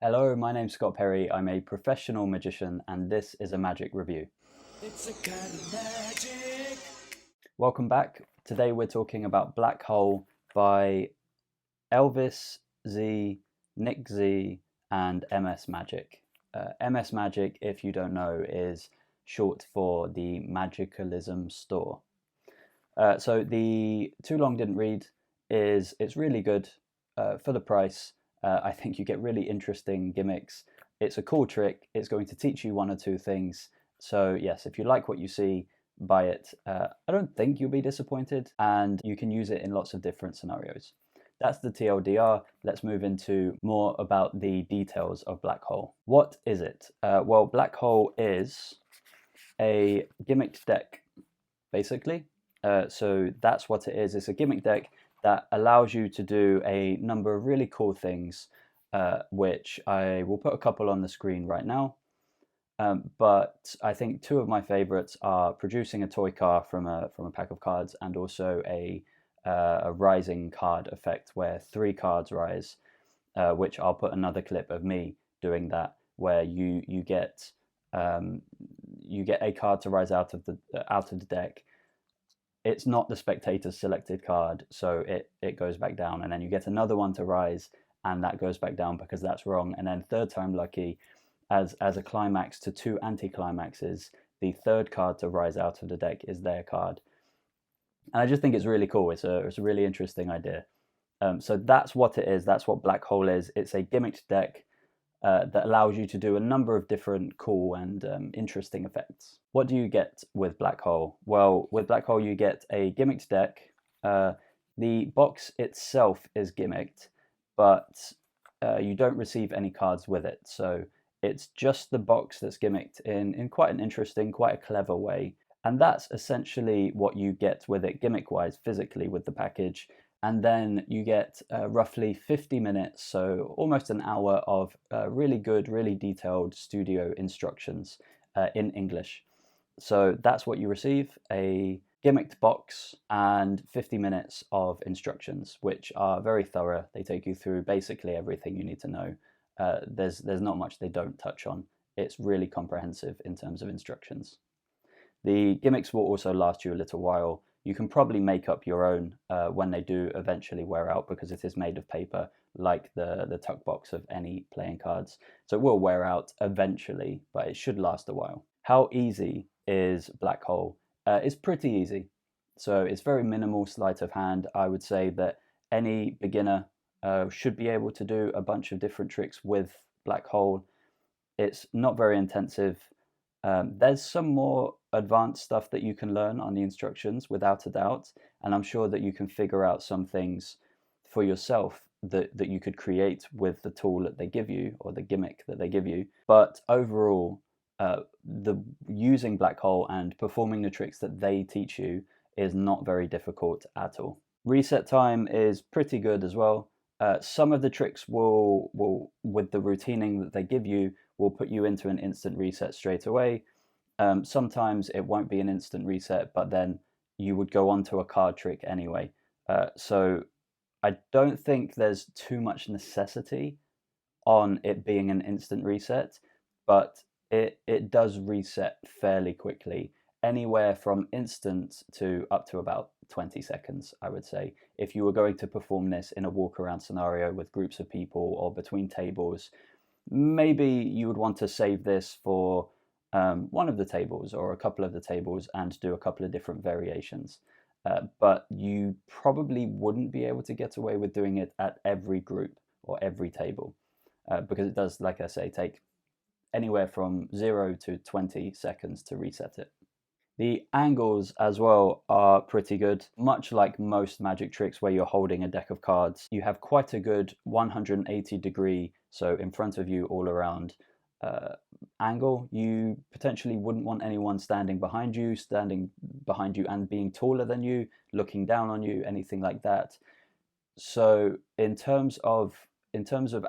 Hello, my name's Scott Perry. I'm a professional magician, and this is a magic review. It's a kind of magic. Welcome back. Today we're talking about Blackhole by Elvis Z, Nick Z, and MS Magic. MS Magic, if you don't know, is short for the Magicalism store. So the Too Long Didn't Read it's really good for the price. I think you get really interesting gimmicks. It's a cool trick. It's going to teach you one or two things. So yes, if you like what you see, buy it. I don't think you'll be disappointed, and you can use it in lots of different scenarios. That's the TLDR. Let's move into more about the details of Blackhole. What is it? Well, Blackhole is a gimmicked deck, basically. So that's what it is. It's a gimmick deck that allows you to do a number of really cool things, which I will put a couple on the screen right now. But I think two of my favorites are producing a toy car from a pack of cards, and also a rising card effect where three cards rise, which I'll put another clip of me doing that, where you get a card to rise out of the deck. It's not the spectator's selected card, so it goes back down, and then you get another one to rise, and that goes back down because that's wrong. And then third time lucky, as a climax to two anti-climaxes, the third card to rise out of the deck is their card. And I just think it's really cool. It's a really interesting idea. So that's what it is. That's what Blackhole is. It's a gimmicked deck that allows you to do a number of different cool and interesting effects. What do you get with Blackhole? Well, with Blackhole you get a gimmicked deck. The box itself is gimmicked, but you don't receive any cards with it. So it's just the box that's gimmicked in quite an interesting, quite a clever way. And that's essentially what you get with it gimmick-wise, physically, with the package. And then you get roughly 50 minutes, so almost an hour of really good, really detailed studio instructions in English. So that's what you receive, a gimmicked box and 50 minutes of instructions, which are very thorough. They take you through basically everything you need to know. There's not much they don't touch on. It's really comprehensive in terms of instructions. The gimmicks will also last you a little while. You can probably make up your own when they do eventually wear out, because it is made of paper, like the tuck box of any playing cards. So it will wear out eventually, but it should last a while. How easy is Blackhole? It's pretty easy. So it's very minimal sleight of hand. I would say that any beginner should be able to do a bunch of different tricks with Blackhole. It's not very intensive. There's some more advanced stuff that you can learn on the instructions, without a doubt, and I'm sure that you can figure out some things for yourself that you could create with the tool that they give you, or the gimmick that they give you. But overall, the using Blackhole and performing the tricks that they teach you is not very difficult at all. Reset time is pretty good as well. Some of the tricks will, with the routining that they give you, will put you into an instant reset straight away. Sometimes it won't be an instant reset, but then you would go on to a card trick anyway. So I don't think there's too much necessity on it being an instant reset, but it does reset fairly quickly, anywhere from instant to up to about 20 seconds, I would say. If you were going to perform this in a walk around scenario with groups of people or between tables, maybe you would want to save this for one of the tables or a couple of the tables and do a couple of different variations. But you probably wouldn't be able to get away with doing it at every group or every table, because it does, like I say, take anywhere from 0 to 20 seconds to reset it. The angles as well are pretty good. Much like most magic tricks where you're holding a deck of cards, you have quite a good 180-degree, so in front of you all around, angle. You potentially wouldn't want anyone standing behind you and being taller than you, looking down on you, anything like that. So in terms of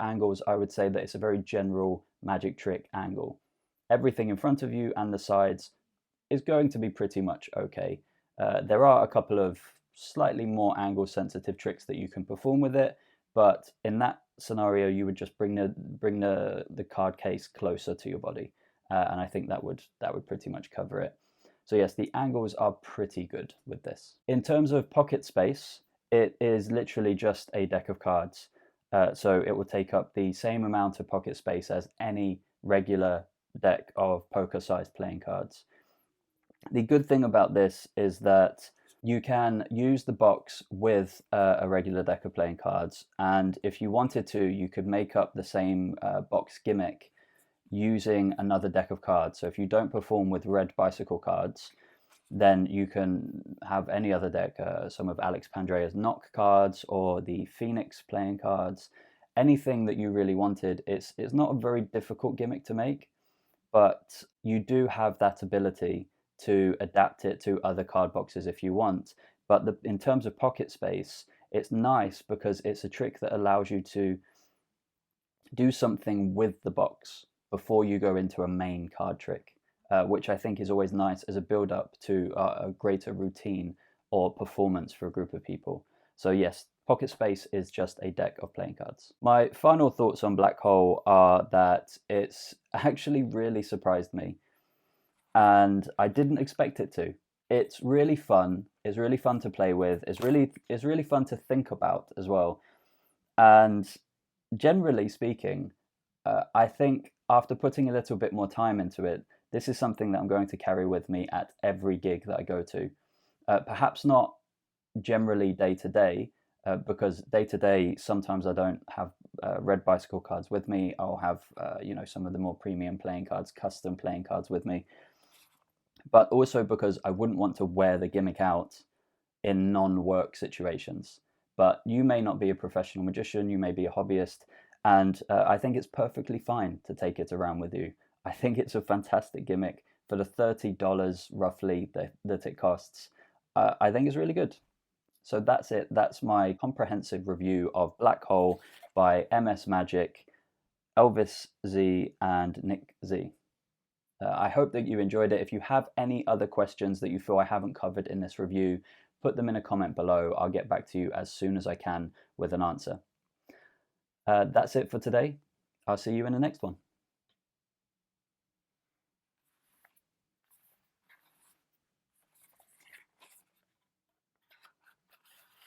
angles, I would say that it's a very general magic trick angle. Everything in front of you and the sides is going to be pretty much okay. There are a couple of slightly more angle sensitive tricks that you can perform with it, but in that scenario, you would just bring the card case closer to your body, and I think that would pretty much cover it. So yes, the angles are pretty good with this. In terms of pocket space, it is literally just a deck of cards. So it will take up the same amount of pocket space as any regular deck of poker-sized playing cards. The good thing about this is that you can use the box with a regular deck of playing cards, and if you wanted to, you could make up the same box gimmick using another deck of cards. So if you don't perform with red bicycle cards, then you can have any other deck, some of Alex Pandrea's knock cards or the Phoenix playing cards, anything that you really wanted. It's not a very difficult gimmick to make, but you do have that ability to adapt it to other card boxes if you want. But in terms of pocket space, it's nice because it's a trick that allows you to do something with the box before you go into a main card trick, which I think is always nice as a build-up to a greater routine or performance for a group of people. So yes, pocket space is just a deck of playing cards. My final thoughts on Blackhole are that it's actually really surprised me, and I didn't expect it to. It's really fun. It's really fun to play with. It's really fun to think about as well. And generally speaking, I think after putting a little bit more time into it, this is something that I'm going to carry with me at every gig that I go to. Perhaps not generally day to day, because day to day sometimes I don't have red bicycle cards with me. I'll have some of the more premium playing cards, custom playing cards with me. But also because I wouldn't want to wear the gimmick out in non-work situations. But you may not be a professional magician, you may be a hobbyist, and I think it's perfectly fine to take it around with you. I think it's a fantastic gimmick for the $30 roughly that it costs. I think it's really good. So that's it. That's my comprehensive review of Blackhole by MS Magic, Elvis Z, and Nick Z. I hope that you enjoyed it. If you have any other questions that you feel I haven't covered in this review, put them in a comment below. I'll get back to you as soon as I can with an answer. That's it for today. I'll see you in the next one.